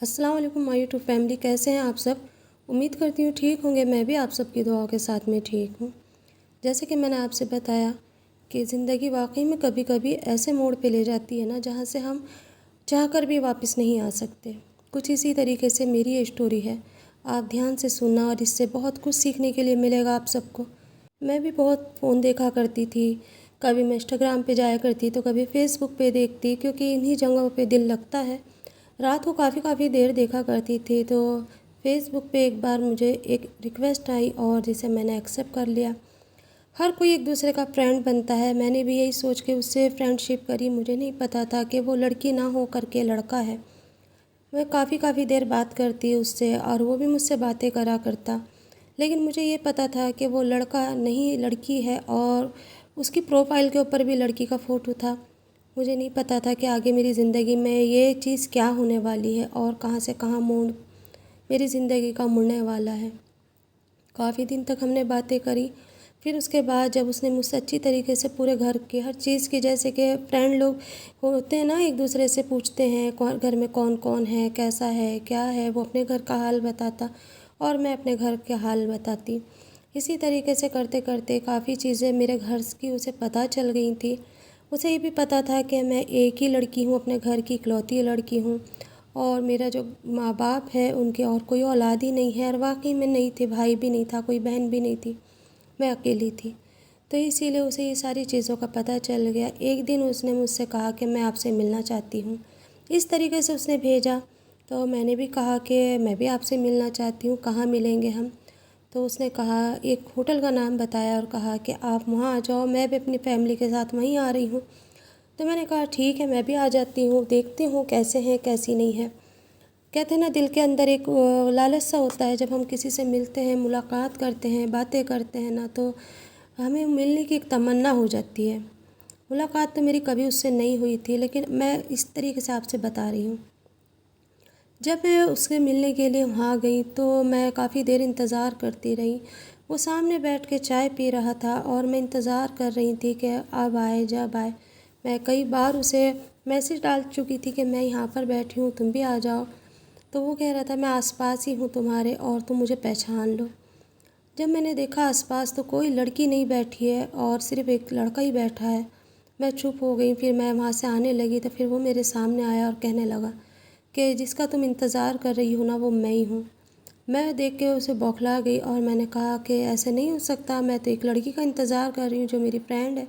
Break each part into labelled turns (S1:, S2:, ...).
S1: अस्सलाम वालेकुम my YouTube family, कैसे हैं आप सब? उम्मीद करती हूँ ठीक होंगे। मैं भी आप सबकी दुआओं के साथ में ठीक हूँ। जैसे कि मैंने आपसे बताया कि ज़िंदगी वाकई में कभी-कभी ऐसे मोड़ पे ले जाती है ना, जहाँ से हम चाहकर भी वापस नहीं आ सकते। कुछ इसी तरीके से मेरी ये स्टोरी है। आप ध्यान से सुनना और इससे बहुत कुछ सीखने के लिए मिलेगा आप सबको। मैं भी बहुत फ़ोन देखा करती थी। कभी मैं इंस्टाग्राम पे जाया करती तो कभी फ़ेसबुक पे देखती, क्योंकि इन्हीं जगहों पे दिल लगता है। रात को काफ़ी देर देखा करती थी, तो फ़ेसबुक पे एक बार मुझे एक रिक्वेस्ट आई और जिसे मैंने एक्सेप्ट कर लिया। हर कोई एक दूसरे का फ्रेंड बनता है। मैंने भी यही सोच के उससे फ्रेंडशिप करी। मुझे नहीं पता था कि वो लड़की ना हो करके लड़का है। मैं काफ़ी देर बात करती उससे और वो भी मुझसे बातें करा करता। लेकिन मुझे ये पता था कि वो लड़का नहीं लड़की है, और उसकी प्रोफाइल के ऊपर भी लड़की का फ़ोटो था। मुझे नहीं पता था कि आगे मेरी ज़िंदगी में ये चीज़ क्या होने वाली है और कहाँ से कहाँ मोड़ मेरी ज़िंदगी का मुड़ने वाला है। काफ़ी दिन तक हमने बातें करी। फिर उसके बाद जब उसने मुझसे अच्छी तरीके से पूरे घर की हर चीज़ की, जैसे कि फ्रेंड लोग होते हैं ना, एक दूसरे से पूछते हैं कौन घर में कौन कौन है, कैसा है, क्या है, वो अपने घर का हाल बताता और मैं अपने घर के हाल बताती। इसी तरीके से करते करते काफ़ी चीज़ें मेरे घर की उसे पता चल गई थी। उसे ये भी पता था कि मैं एक ही लड़की हूँ, अपने घर की इकलौती लड़की हूँ, और मेरा जो माँ बाप है उनके और कोई औलाद ही नहीं है। और वाकई में नहीं थे, भाई भी नहीं था, कोई बहन भी नहीं थी, मैं अकेली थी। तो इसीलिए उसे ये सारी चीज़ों का पता चल गया। एक दिन उसने मुझसे कहा कि मैं आपसे मिलना चाहती हूँ। इस तरीके से उसने भेजा। तो मैंने भी कहा कि मैं भी आपसे मिलना चाहती हूँ, कहाँ मिलेंगे हम? तो उसने कहा, एक होटल का नाम बताया और कहा कि आप वहाँ आ जाओ, मैं भी अपनी फैमिली के साथ वहीं आ रही हूँ। तो मैंने कहा ठीक है, मैं भी आ जाती हूँ, देखती हूँ कैसे हैं कैसी नहीं है। कहते हैं ना, दिल के अंदर एक लालच सा होता है। जब हम किसी से मिलते हैं, मुलाकात करते हैं, बातें करते हैं ना, तो हमें मिलने की एक तमन्ना हो जाती है। मुलाकात तो मेरी कभी उससे नहीं हुई थी, लेकिन मैं इस तरीके से आपसे बता रही हूँ। जब मैं उससे मिलने के लिए वहाँ गई तो मैं काफ़ी देर इंतज़ार करती रही। वो सामने बैठ के चाय पी रहा था और मैं इंतज़ार कर रही थी कि अब आए जब आए। मैं कई बार उसे मैसेज डाल चुकी थी कि मैं यहाँ पर बैठी हूँ, तुम भी आ जाओ। तो वो कह रहा था मैं आसपास ही हूँ तुम्हारे और तुम मुझे पहचान लो। जब मैंने देखा आसपास तो कोई लड़की नहीं बैठी है और सिर्फ एक लड़का ही बैठा है। मैं चुप हो गई। फिर मैं वहाँ से आने लगी तो फिर वो मेरे सामने आया और कहने लगा कि जिसका तुम इंतज़ार कर रही हो ना, वो मैं ही हूँ। मैं देख के उसे बौखला गई और मैंने कहा कि ऐसे नहीं हो सकता, मैं तो एक लड़की का इंतज़ार कर रही हूँ जो मेरी फ्रेंड है।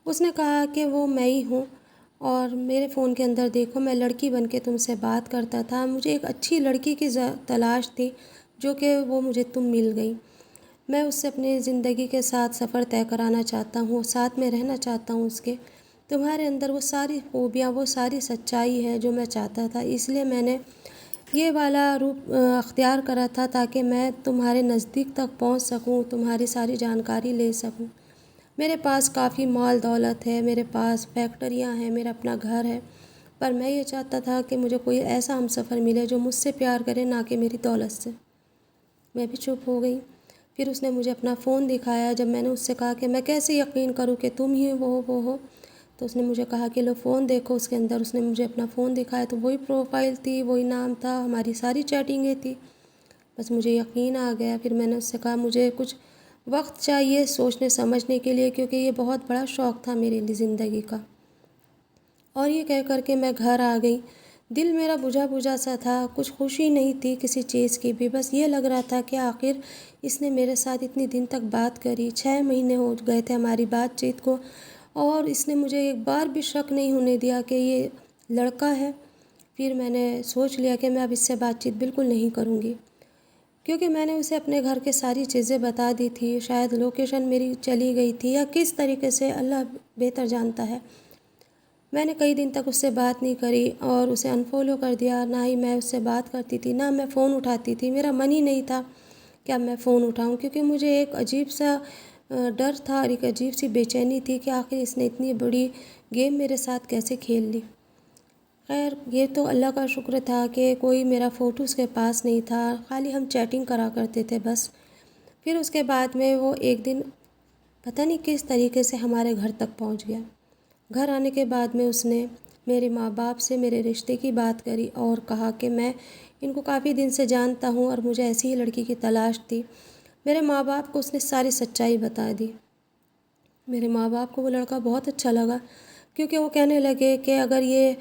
S1: उसने कहा कि वो मैं ही हूँ, और मेरे फ़ोन के अंदर देखो, मैं लड़की बन के तुमसे बात करता था। मुझे एक अच्छी लड़की की तलाश थी, जो कि वो मुझे तुम मिल गई। मैं उससे अपनी ज़िंदगी के साथ सफ़र तय कराना चाहता हूँ, साथ में रहना चाहता हूँ उसके। तुम्हारे अंदर वो सारी खूबियाँ, वो सारी सच्चाई है जो मैं चाहता था। इसलिए मैंने ये वाला रूप अख्तियार करा था, ताकि मैं तुम्हारे नज़दीक तक पहुँच सकूँ, तुम्हारी सारी जानकारी ले सकूँ। मेरे पास काफ़ी माल दौलत है, मेरे पास फैक्ट्रियाँ हैं, मेरा अपना घर है, पर मैं ये चाहता था कि मुझे कोई ऐसा हमसफ़र मिले जो मुझसे प्यार करे, ना कि मेरी दौलत से। मैं भी चुप हो गई। फिर उसने मुझे अपना फ़ोन दिखाया। जब मैंने उससे कहा कि मैं कैसे यकीन करूँ कि तुम ही वो हो, तो उसने मुझे कहा कि लो फ़ोन देखो। उसके अंदर उसने मुझे अपना फ़ोन दिखाया तो वही प्रोफाइल थी, वही नाम था, हमारी सारी चैटिंगें थी। बस मुझे यकीन आ गया। फिर मैंने उससे कहा मुझे कुछ वक्त चाहिए सोचने समझने के लिए, क्योंकि ये बहुत बड़ा शौक़ था मेरे लिए ज़िंदगी का। और ये कह कर के मैं घर आ गई। दिल मेरा बुझा सा था, कुछ खुशी नहीं थी किसी चीज़ की भी। बस ये लग रहा था कि आखिर इसने मेरे साथ इतनी दिन तक बात करी, 6 महीने हो गए थे हमारी बातचीत को, और इसने मुझे एक बार भी शक नहीं होने दिया कि ये लड़का है। फिर मैंने सोच लिया कि मैं अब इससे बातचीत बिल्कुल नहीं करूँगी, क्योंकि मैंने उसे अपने घर के सारी चीज़ें बता दी थी। शायद लोकेशन मेरी चली गई थी या किस तरीके से, अल्लाह बेहतर जानता है। मैंने कई दिन तक उससे बात नहीं करी और उसे अनफॉलो कर दिया। ना ही मैं उससे बात करती थी, ना मैं फ़ोन उठाती थी। मेरा मन ही नहीं था कि अब मैं फ़ोन उठाऊं, क्योंकि मुझे एक अजीब सा डर था और एक अजीब सी बेचैनी थी कि आखिर इसने इतनी बड़ी गेम मेरे साथ कैसे खेल ली। खैर ये तो अल्लाह का शुक्र था कि कोई मेरा फ़ोटो उसके पास नहीं था, खाली हम चैटिंग करा करते थे बस। फिर उसके बाद में वो एक दिन पता नहीं किस तरीके से हमारे घर तक पहुंच गया। घर आने के बाद में उसने मेरे माँ बाप से मेरे रिश्ते की बात करी और कहा कि मैं इनको काफ़ी दिन से जानता हूँ और मुझे ऐसी ही लड़की की तलाश थी। मेरे माँ बाप को उसने सारी सच्चाई बता दी। मेरे माँ बाप को वो लड़का बहुत अच्छा लगा, क्योंकि वो कहने लगे कि अगर ये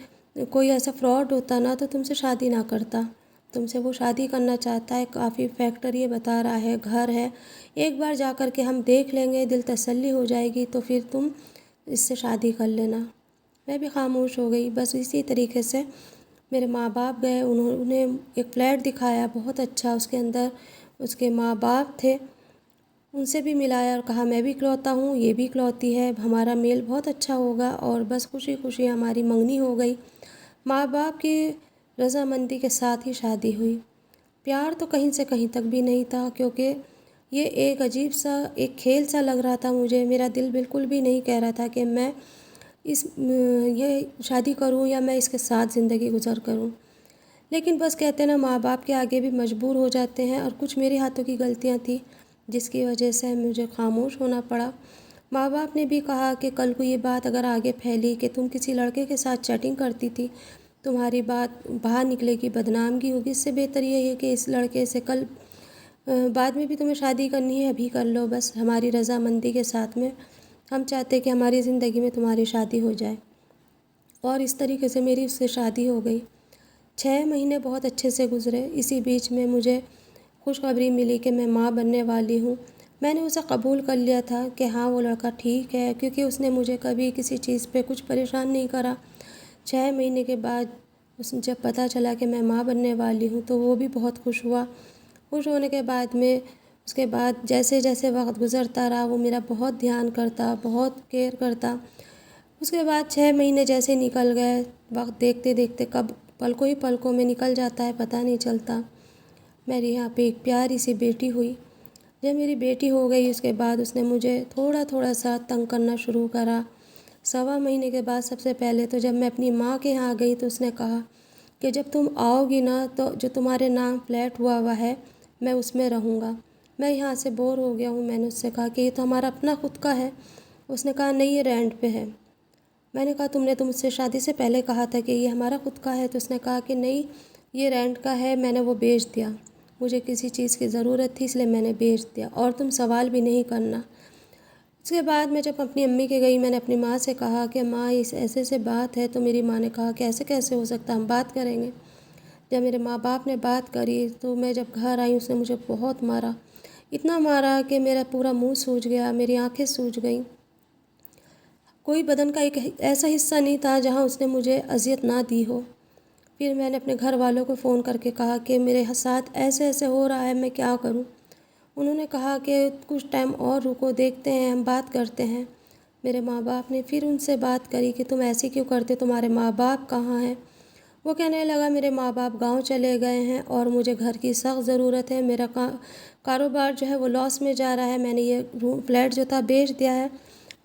S1: कोई ऐसा फ्रॉड होता ना तो तुमसे शादी ना करता, तुमसे वो शादी करना चाहता है, काफ़ी फैक्टर ये बता रहा है, घर है, एक बार जा कर के हम देख लेंगे, दिल तसल्ली हो जाएगी तो फिर तुम इससे शादी कर लेना। मैं भी खामोश हो गई। बस इसी तरीके से मेरे माँ बाप गए, उन्होंने एक फ़्लैट दिखाया बहुत अच्छा, उसके अंदर उसके माँ बाप थे, उनसे भी मिलाया और कहा मैं भी इकलौता हूँ, ये भी इकलौती है, हमारा मेल बहुत अच्छा होगा। और बस खुशी खुशी हमारी मंगनी हो गई। माँ बाप की रज़ामंदी के साथ ही शादी हुई। प्यार तो कहीं से कहीं तक भी नहीं था, क्योंकि ये एक अजीब सा एक खेल सा लग रहा था मुझे। मेरा दिल बिल्कुल भी नहीं कह रहा था कि मैं ये शादी करूं या मैं इसके साथ ज़िंदगी गुजर करूं। लेकिन बस कहते हैं ना, माँ बाप के आगे भी मजबूर हो जाते हैं, और कुछ मेरे हाथों की गलतियां थी जिसकी वजह से मुझे खामोश होना पड़ा। माँ बाप ने भी कहा कि कल को ये बात अगर आगे फैली कि तुम किसी लड़के के साथ चैटिंग करती थी, तुम्हारी बात बाहर निकलेगी, बदनामगी होगी, इससे बेहतर ये है कि इस लड़के से कल बाद में भी तुम्हें शादी करनी है अभी कर लो, बस हमारी रज़ामंदी के साथ में। हम चाहते कि हमारी ज़िंदगी में तुम्हारी शादी हो जाए। और इस तरीके से मेरी उससे शादी हो गई। 6 महीने बहुत अच्छे से गुज़रे। इसी बीच में मुझे खुशखबरी मिली कि मैं माँ बनने वाली हूँ। मैंने उसे कबूल कर लिया था कि हाँ वो लड़का ठीक है, क्योंकि उसने मुझे कभी किसी चीज़ पे कुछ परेशान नहीं करा। 6 महीने के बाद उस जब पता चला कि मैं माँ बनने वाली हूँ तो वो भी बहुत खुश हुआ। खुश होने के बाद में उसके बाद जैसे जैसे वक्त गुज़रता रहा वो मेरा बहुत ध्यान करता, बहुत केयर करता। उसके बाद 6 महीने जैसे निकल गए, वक्त देखते देखते कब पलकों ही पलकों में निकल जाता है पता नहीं चलता। मेरे यहाँ पे एक प्यारी सी बेटी हुई। जब मेरी बेटी हो गई उसके बाद उसने मुझे थोड़ा थोड़ा सा तंग करना शुरू करा। 1.25 महीने के बाद सबसे पहले तो जब मैं अपनी माँ के यहाँ गई तो उसने कहा कि जब तुम आओगी ना तो जो तुम्हारे नाम फ्लैट हुआ है मैं उसमें रहूँगा, मैं यहाँ से बोर हो गया हूँ। मैंने उससे कहा कि ये तो हमारा अपना खुद का है। उसने कहा नहीं, ये रेंट पे है। मैंने कहा तुमने तो मुझसे शादी से पहले कहा था कि ये हमारा खुद का है। तो उसने कहा कि नहीं, ये रेंट का है, मैंने वो बेच दिया, मुझे किसी चीज़ की ज़रूरत थी इसलिए मैंने बेच दिया, और तुम सवाल भी नहीं करना। उसके बाद मैं जब अपनी अम्मी के गई, मैंने अपनी माँ से कहा कि माँ इस ऐसे से बात है। तो मेरी माँ ने कहा कि ऐसे कैसे हो सकता, हम बात करेंगे। जब मेरे माँ बाप ने बात करी तो मैं जब घर आई उसने मुझे बहुत मारा, इतना मारा कि मेरा पूरा मुंह सूज गया, मेरी आंखें सूज गईं। कोई बदन का एक ऐसा हिस्सा नहीं था जहाँ उसने मुझे अजियत ना दी हो। फिर मैंने अपने घर वालों को फ़ोन करके कहा कि मेरे साथ ऐसे ऐसे हो रहा है, मैं क्या करूं। उन्होंने कहा कि कुछ टाइम और रुको, देखते हैं, हम बात करते हैं। मेरे माँ बाप ने फिर उनसे बात करी कि तुम ऐसे क्यों करते, तुम्हारे माँ बाप कहाँ हैं। वो कहने लगा मेरे माँ बाप गांव चले गए हैं और मुझे घर की सख्त ज़रूरत है, मेरा कारोबार जो है वो लॉस में जा रहा है, मैंने ये फ्लैट जो था बेच दिया है,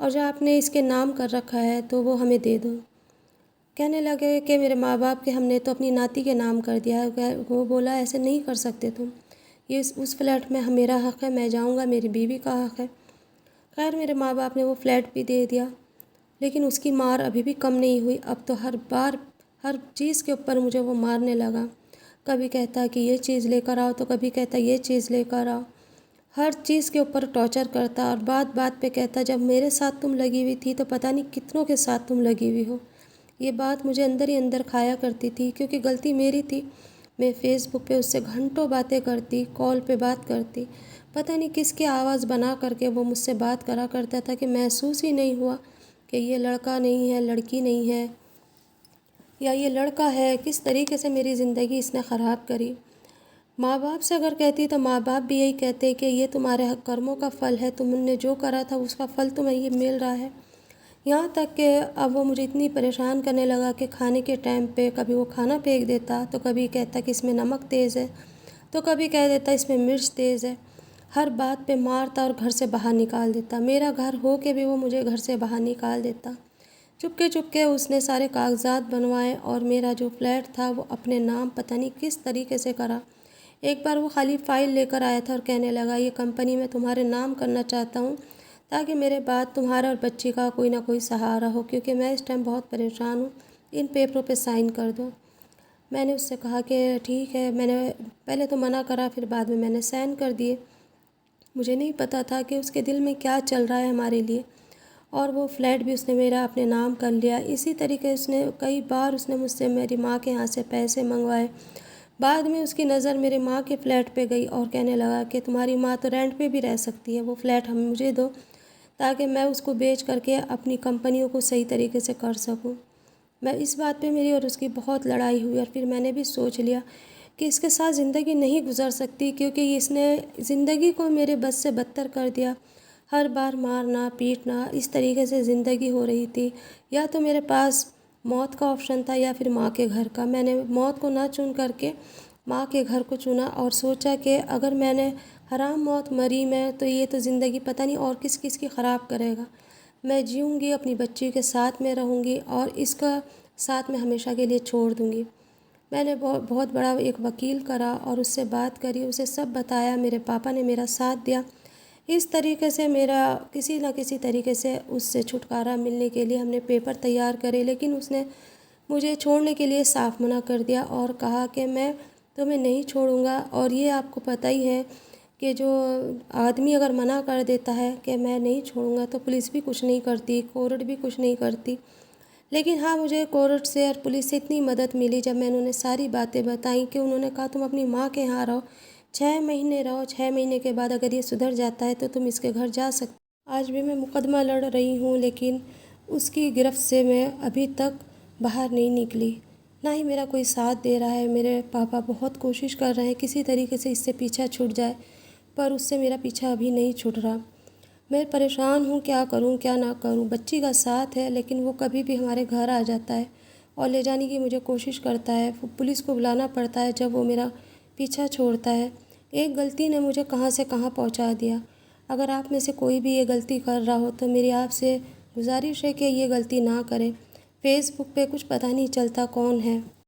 S1: और जो आपने इसके नाम कर रखा है तो वो हमें दे दो। कहने लगे कि मेरे माँ बाप के हमने तो अपनी नाती के नाम कर दिया है। वो बोला ऐसे नहीं कर सकते तुम, ये उस फ्लैट में मेरा हक़ है, मैं जाऊँगा, मेरी बीवी का हक़ है। खैर मेरे माँ बाप ने वो फ्लैट भी दे दिया, लेकिन उसकी मार अभी भी कम नहीं हुई। अब तो हर बार हर चीज़ के ऊपर मुझे वो मारने लगा। कभी कहता कि ये चीज़ लेकर आओ तो कभी कहता ये चीज़ लेकर आओ। हर चीज़ के ऊपर टॉर्चर करता, और बात बात पे कहता जब मेरे साथ तुम लगी हुई थी तो पता नहीं कितनों के साथ तुम लगी हुई हो। ये बात मुझे अंदर ही अंदर खाया करती थी, क्योंकि गलती मेरी थी। मैं फ़ेसबुक पे उससे घंटों बातें करती, कॉल पे बात करती, पता नहीं किसकी आवाज़ बना करके वो मुझसे बात करा करता था कि महसूस ही नहीं हुआ कि ये लड़का नहीं है, लड़की नहीं है, या ये लड़का है। किस तरीके से मेरी ज़िंदगी इसने ख़राब करी। माँ बाप से अगर कहती तो माँ बाप भी यही कहते कि ये तुम्हारे कर्मों का फल है, तुमने जो करा था उसका फल तुम्हें ये मिल रहा है। यहाँ तक कि अब वो मुझे इतनी परेशान करने लगा कि खाने के टाइम पे कभी वो खाना फेंक देता, तो कभी कहता कि इसमें नमक तेज़ है, तो कभी कह देता इसमें मिर्च तेज़ है। हर बात पे मारता और घर से बाहर निकाल देता। मेरा घर हो के भी वो मुझे घर से बाहर निकाल देता। चुपके चुपके उसने सारे कागजात बनवाए और मेरा जो फ्लैट था वो अपने नाम पता नहीं किस तरीके से करा। एक बार वो खाली फ़ाइल लेकर आया था और कहने लगा, ये कंपनी मैं तुम्हारे नाम करना चाहता हूँ ताकि मेरे बाद तुम्हारा और बच्ची का कोई ना कोई सहारा हो, क्योंकि मैं इस टाइम बहुत परेशान हूँ, इन पेपरों पे साइन कर दो। मैंने उससे कहा कि ठीक है। मैंने पहले तो मना करा, फिर बाद में मैंने साइन कर दिए। मुझे नहीं पता था कि उसके दिल में क्या चल रहा है हमारे लिए। और वो फ्लैट भी उसने मेरा अपने नाम कर लिया। इसी तरीके उसने कई बार उसने मुझसे मेरी माँ के यहाँ से पैसे मंगवाए। बाद में उसकी नज़र मेरे माँ के फ़्लैट पे गई और कहने लगा कि तुम्हारी माँ तो रेंट पे भी रह सकती है, वो फ़्लैट हम मुझे दो ताकि मैं उसको बेच करके अपनी कंपनियों को सही तरीके से कर सकूं। मैं इस बात पे मेरी और उसकी बहुत लड़ाई हुई और फिर मैंने भी सोच लिया कि इसके साथ ज़िंदगी नहीं गुजर सकती, क्योंकि इसने ज़िंदगी को मेरे बस से बदतर कर दिया। हर बार मारना पीटना, इस तरीके से ज़िंदगी हो रही थी। या तो मेरे पास मौत का ऑप्शन था या फिर माँ के घर का। मैंने मौत को ना चुन करके माँ के घर को चुना और सोचा कि अगर मैंने हराम मौत मरी मैं, तो ये तो ज़िंदगी पता नहीं और किस किस की ख़राब करेगा। मैं जीऊँगी, अपनी बच्ची के साथ में रहूँगी और इसका साथ में हमेशा के लिए छोड़ दूँगी। मैंने बहुत बड़ा एक वकील करा और उससे बात करी, उसे सब बताया। मेरे पापा ने मेरा साथ दिया। इस तरीके से मेरा किसी न किसी तरीके से उससे छुटकारा मिलने के लिए हमने पेपर तैयार करे, लेकिन उसने मुझे छोड़ने के लिए साफ मना कर दिया और कहा कि मैं तुम्हें नहीं छोड़ूंगा। और ये आपको पता ही है कि जो आदमी अगर मना कर देता है कि मैं नहीं छोड़ूंगा तो पुलिस भी कुछ नहीं करती, कोर्ट भी कुछ नहीं करती। लेकिन हाँ, मुझे कोर्ट से और पुलिस से इतनी मदद मिली जब मैंने उन्हें सारी बातें बताई कि उन्होंने कहा तुम अपनी माँ के यहाँ रहो, 6 महीने रहो, 6 महीने के बाद अगर ये सुधर जाता है तो तुम इसके घर जा सकते। आज भी मैं मुकदमा लड़ रही हूँ, लेकिन उसकी गिरफ्त से मैं अभी तक बाहर नहीं निकली। ना ही मेरा कोई साथ दे रहा है। मेरे पापा बहुत कोशिश कर रहे हैं किसी तरीके से इससे पीछा छूट जाए, पर उससे मेरा पीछा अभी नहीं छूट रहा। मैं परेशान हूँ, क्या करूँ क्या ना करूँ। बच्ची का साथ है, लेकिन वो कभी भी हमारे घर आ जाता है और ले जाने की मुझे कोशिश करता है। पुलिस को बुलाना पड़ता है जब वो मेरा पीछा छोड़ता है। एक गलती ने मुझे कहाँ से कहाँ पहुँचा दिया। अगर आप में से कोई भी ये गलती कर रहा हो तो मेरी आपसे गुजारिश है कि ये गलती ना करें। फ़ेसबुक पे कुछ पता नहीं चलता कौन है।